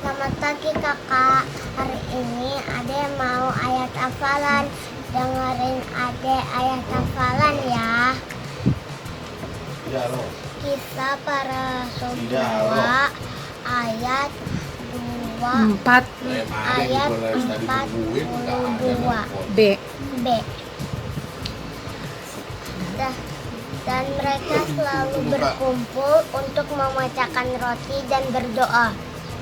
Selamat pagi kakak. Hari ini Ade mau ayat hafalan. Dengerin Ade ayat hafalan ya. Kisah para rasul 2 ayat 4 ayat 42 B. Dan mereka selalu berkumpul untuk memecahkan roti dan berdoa.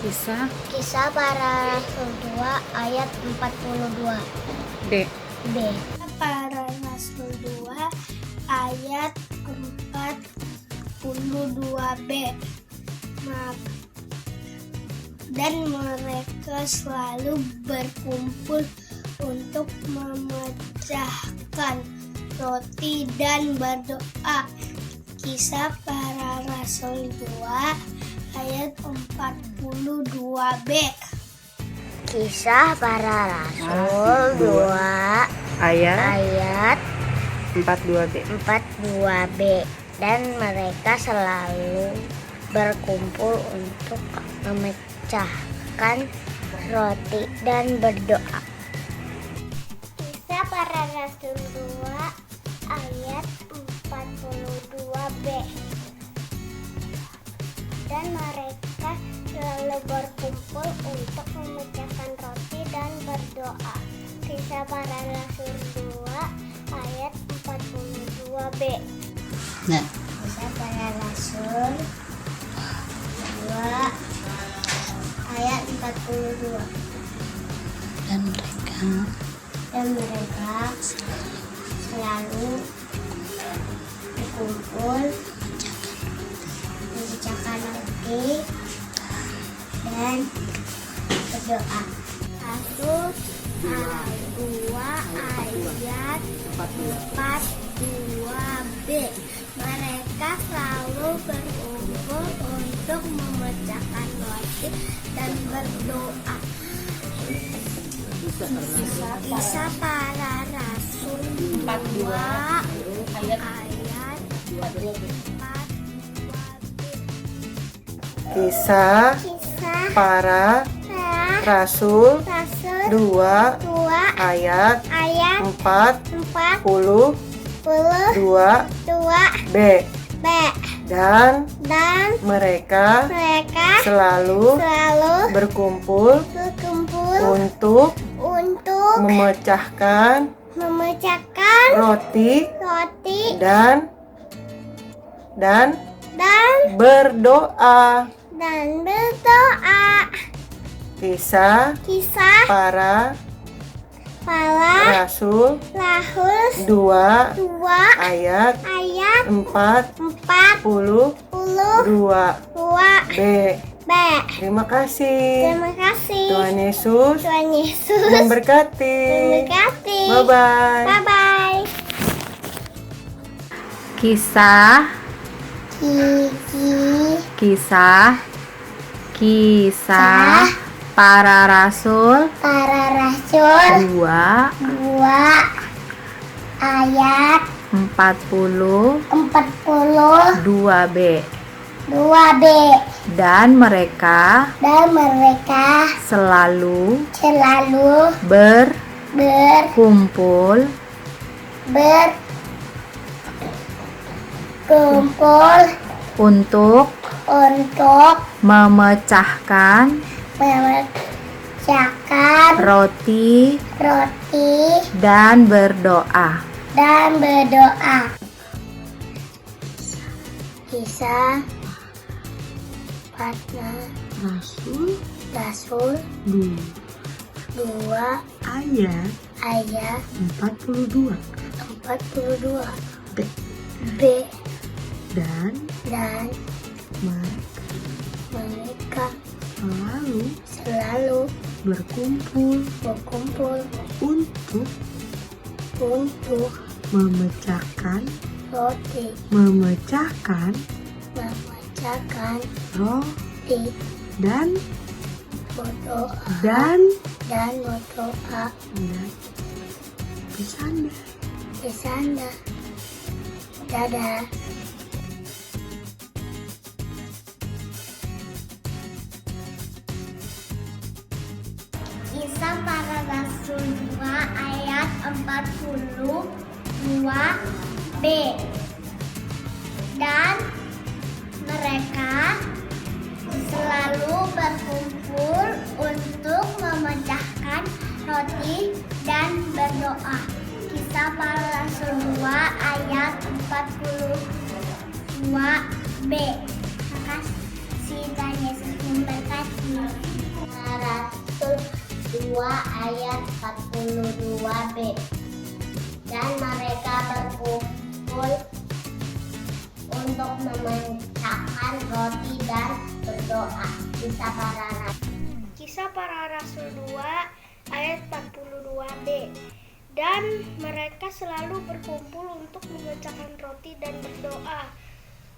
Kisah para rasul 2 ayat 42 D. Para rasul 2 ayat 42 B. Dan mereka selalu berkumpul untuk memecahkan roti dan berdoa. Kisah para rasul 2 ayat 42 B. Kisah para rasul 2 ayat 42 B. 42 B. Dan mereka selalu berkumpul untuk memecahkan roti dan berdoa. Kisah para rasul 2 ayat 42 B. Dan mereka selalu berkumpul untuk memecahkan roti dan berdoa. Kisah para rasul 2 ayat 42 B. Kisah para rasul 2 ayat 42. Dan mereka selalu berkumpul memecahkan roti dan berdoa. 2 ayat 42 B. Mereka selalu berkumpul untuk memecahkan roti dan berdoa. Kisah para rasul 2 ayat 42 B. Kisah para rasul 2 ayat 42 B. Dan mereka selalu berkumpul untuk memecahkan roti dan berdoa. Kisah para rasul 2 ayat 42 B. Terima kasih. Tuhan Yesus memberkati. Bye-bye. Kisah para rasul 2 ayat 42 B. 2 B. Dan mereka selalu berkumpul untuk memecahkan roti dan berdoa. Kisah para rasul 2 ayat 42 B. Dan mereka selalu berkumpul untuk Memecahkan roti dan berdoa. Bersanda. Dadah. Kisah Para Rasul 2 ayat 42b. Dan mereka selalu berkumpul untuk memecahkan roti dan berdoa. Kisah Para Rasul 2 ayat 42b. Makasih dan Yesus memberkati. Rasul 2 ayat 42b. Dan mereka berkumpul untuk memecahkan roti dan berdoa. Kisah Para Rasul 2 ayat 42b. Dan mereka selalu berkumpul untuk memecahkan roti dan berdoa.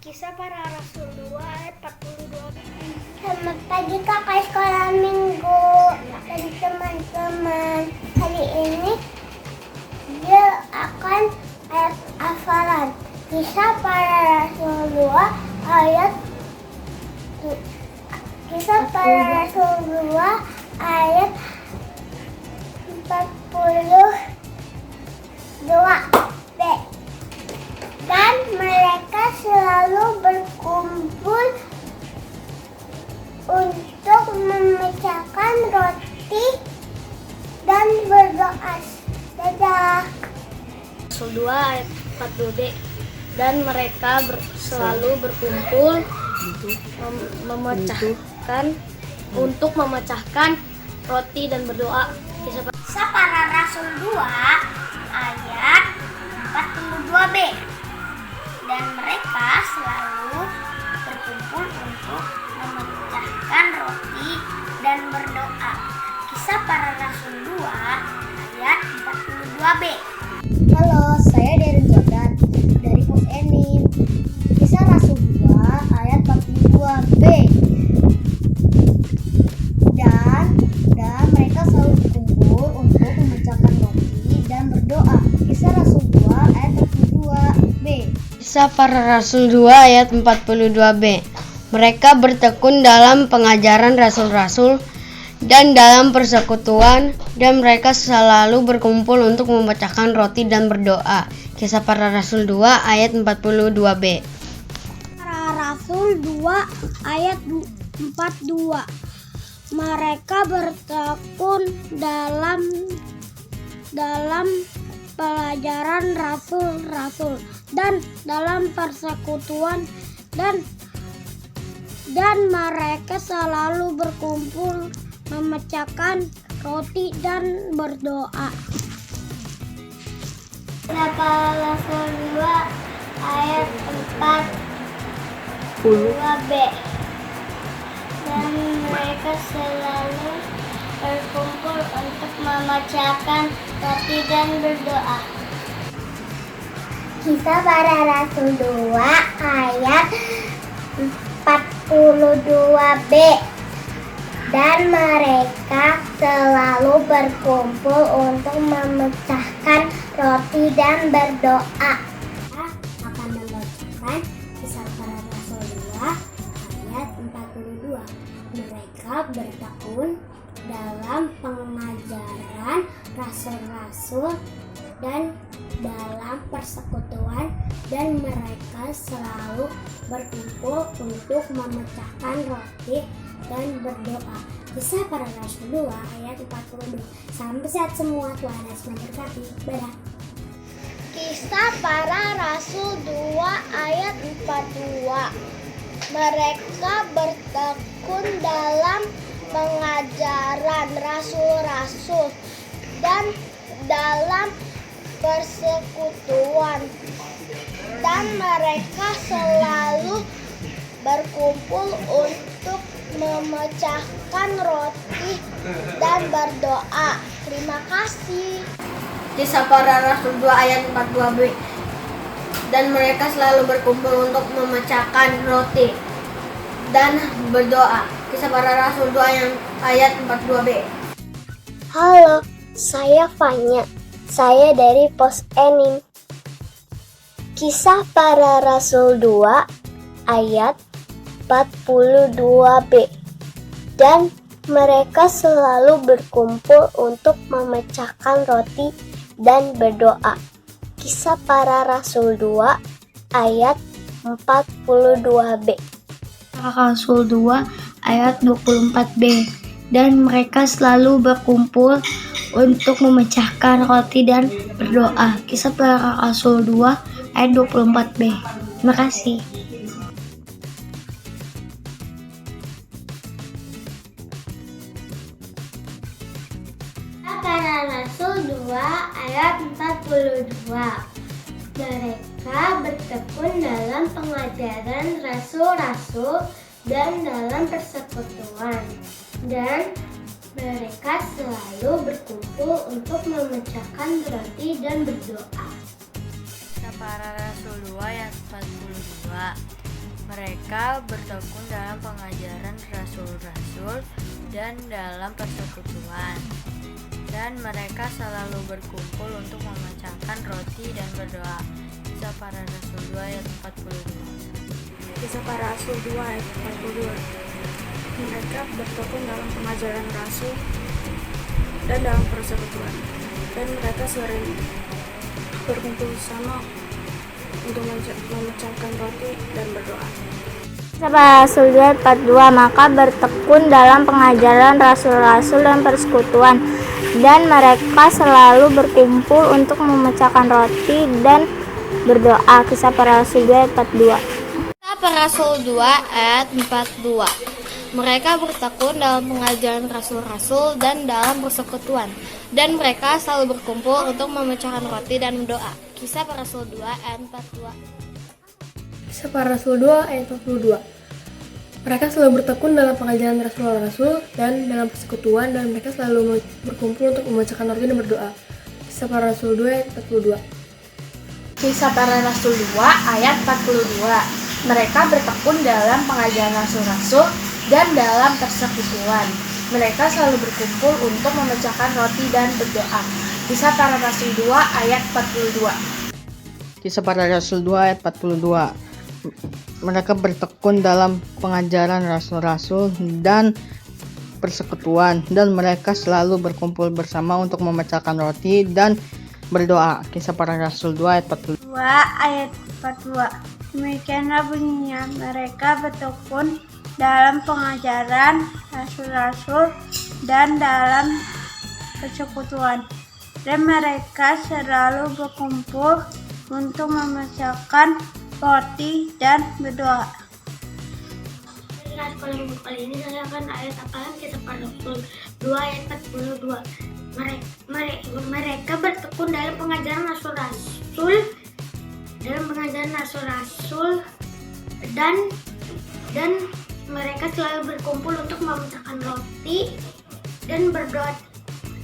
Kisah Para Rasul 2 ayat 42b. Selamat pagi kakak sekolah minggu. Dari teman-teman, hari ini dia akan ayat hafalan. Kisah Para Rasul 2 ayat Kisah Para Rasul 2 ayat 42b. Dan mereka selalu berkumpul untuk memecahkan roti dan berdoa. Dadah. Rasul 2 ayat 42b. Dan mereka selalu berkumpul untuk memecahkan roti dan berdoa. Kisah Para Rasul 2 ayat 42b. Dan mereka selalu berkumpul untuk memecahkan roti dan berdoa. Kisah Para Rasul 2 ayat 42b. Halo, saya Darren Jordan dari Pos Enim. Kisah Rasul 2 ayat 42b. Dan mereka selalu berkumpul untuk memecahkan roti dan berdoa. Kisah Rasul 2 ayat 42b. Kisah Para Rasul 2 ayat 42b. Mereka bertekun dalam pengajaran rasul-rasul dan dalam persekutuan, dan mereka selalu berkumpul untuk memecahkan roti dan berdoa. Kisah Para Rasul 2 ayat 42b. Para Rasul 2 ayat 42. Mereka bertekun dalam pelajaran rasul-rasul dan dalam persekutuan, dan mereka selalu berkumpul memecahkan roti dan berdoa. Para Rasul 2 ayat 42b. Dan mereka selalu berkumpul untuk memecahkan roti dan berdoa. Kisah Para Rasul 2 ayat 42b. Dan mereka selalu berkumpul untuk memecahkan roti dan berdoa. Kita akan membacakan Kisah Para Rasul 2 ayat 42. Mereka bertekun dalam pengajaran rasul-rasul dan dalam persekutuan, dan mereka selalu berkumpul untuk memecahkan roti dan berdoa. Kisah Para Rasul 2 ayat 42. Salam sehat semua, Tuhan Yesus memberkati. Dadah. Kisah Para Rasul 2 ayat 42. Mereka bertekun dalam pengajaran rasul-rasul dan dalam persekutuan, dan mereka selalu berkumpul untuk memecahkan roti dan berdoa. Terima kasih. Kisah Para Rasul 2 ayat 42b. Dan mereka selalu berkumpul untuk memecahkan roti dan berdoa. Kisah Para Rasul 2 ayat 42b. Halo, saya Fanya. Saya dari Pos Enim. Kisah Para Rasul 2 ayat 42b. Dan Mereka selalu berkumpul untuk memecahkan roti dan berdoa. Kisah Para Rasul 2 ayat 42b. Rasul 2 ayat 24b. Dan mereka selalu berkumpul untuk memecahkan roti dan berdoa. Kisah Para Rasul 2 ayat 24b. Terima kasih. Para Rasul 2 ayat 42. Mereka bertekun dalam pengajaran rasul-rasul dan dalam persekutuan, dan mereka selalu berkumpul untuk memecahkan roti dan berdoa. Para Rasul 2 ayat 42. Mereka bertekun dalam pengajaran rasul-rasul dan dalam persekutuan, dan mereka selalu berkumpul untuk memecahkan roti dan berdoa. Kisah Para Rasul 2 ayat 42. Kisah Para Rasul 2 ayat 42. Mereka bertekun dalam pengajaran rasul dan dalam persekutuan, dan mereka sering berkumpul bersama untuk memecahkan roti dan berdoa. Kisah Para Rasul 2 ayat 42. Maka bertekun dalam pengajaran rasul-rasul dan persekutuan, dan mereka selalu berkumpul untuk memecahkan roti dan berdoa. Kisah Para Rasul 2 ayat 42. Kisah Para Rasul 2 ayat 42. Mereka bertekun dalam pengajaran rasul-rasul dan dalam persekutuan, dan mereka selalu berkumpul untuk memecahkan roti dan berdoa. Kisah Para Rasul 2 ayat 42. Kisah Para Rasul 2 ayat 42. Mereka selalu bertekun dalam pengajaran rasul-rasul dan dalam persekutuan, dan mereka selalu berkumpul untuk memecahkan roti dan berdoa. Kisah Para Rasul 2 ayat 42. Kisah Para Rasul 2 ayat 42. Mereka bertekun dalam pengajaran rasul-rasul dan dalam persekutuan. Mereka selalu berkumpul untuk memecahkan roti dan berdoa. Kisah Para Rasul 2 ayat 42. Kisah Para Rasul 2 ayat 42. Mereka bertekun dalam pengajaran rasul-rasul dan persekutuan, dan mereka selalu berkumpul bersama untuk memecahkan roti dan berdoa. Kisah Para Rasul 2 ayat 42. 2 ayat 42. Demikianlah bunyinya, mereka bertekun dalam pengajaran rasul-rasul dan dalam persekutuan, dan mereka selalu berkumpul untuk memecahkan roti dan berdoa. Sekolah minggu kali ini saya akan ayat hafalan Kisah Para Rasul 2 ayat 42. Mereka bertekun dalam pengajaran rasul-rasul dan mereka selalu berkumpul untuk memecahkan roti dan berdoa.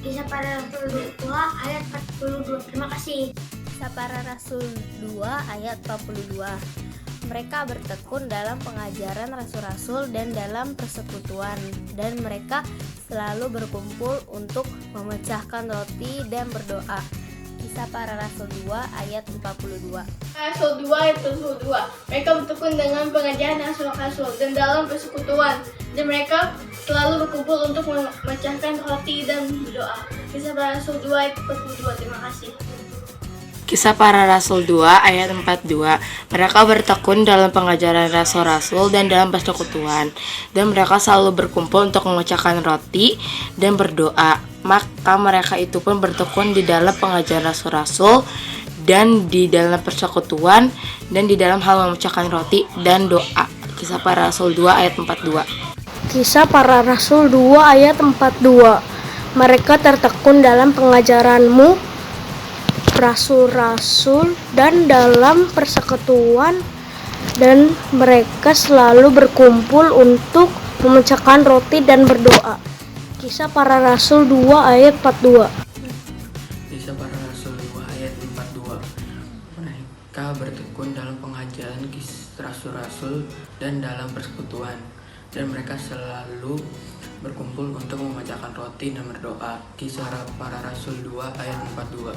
Kisah Para Rasul 2 ayat 42. Terima kasih. Kisah Para Rasul 2 ayat 42. Mereka bertekun dalam pengajaran rasul-rasul dan dalam persekutuan, dan mereka selalu berkumpul untuk memecahkan roti dan berdoa. Kisah Para Rasul 2 ayat 42. Rasul 2 ayat 42. Mereka bertekun dengan pengajaran rasul-rasul dan dalam persekutuan, dan mereka selalu berkumpul untuk memecahkan roti dan berdoa. Kisah Para Rasul 2 ayat 42. Terima kasih. Kisah Para Rasul 2 ayat 42. Mereka bertekun dalam pengajaran rasul-rasul dan dalam persekutuan, dan mereka selalu berkumpul untuk memecahkan roti dan berdoa. Maka mereka itu pun bertekun di dalam pengajaran rasul-rasul dan di dalam persekutuan dan di dalam hal memecahkan roti dan doa. Kisah Para Rasul 2 ayat 42. Kisah Para Rasul 2 ayat 42. Mereka tertekun dalam pengajaranmu rasul-rasul dan dalam persekutuan, dan mereka selalu berkumpul untuk memecahkan roti dan berdoa. Kisah Para Rasul 2 ayat 42. Kisah Para Rasul 2 ayat 42. Mereka bertekun dalam pengajaran rasul-rasul dan dalam persekutuan, dan mereka selalu berkumpul untuk memecahkan roti dan berdoa. Kisah Para Rasul 2 ayat 42.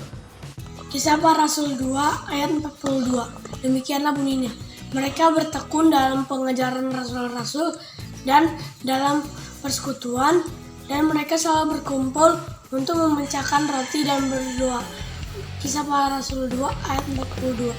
Kisah Para Rasul 2 ayat 42. Demikianlah bunyinya. Mereka bertekun dalam pengajaran rasul-rasul dan dalam persekutuan, dan mereka selalu berkumpul untuk memecahkan roti dan berdoa. Kisah Para Rasul 2 ayat 42.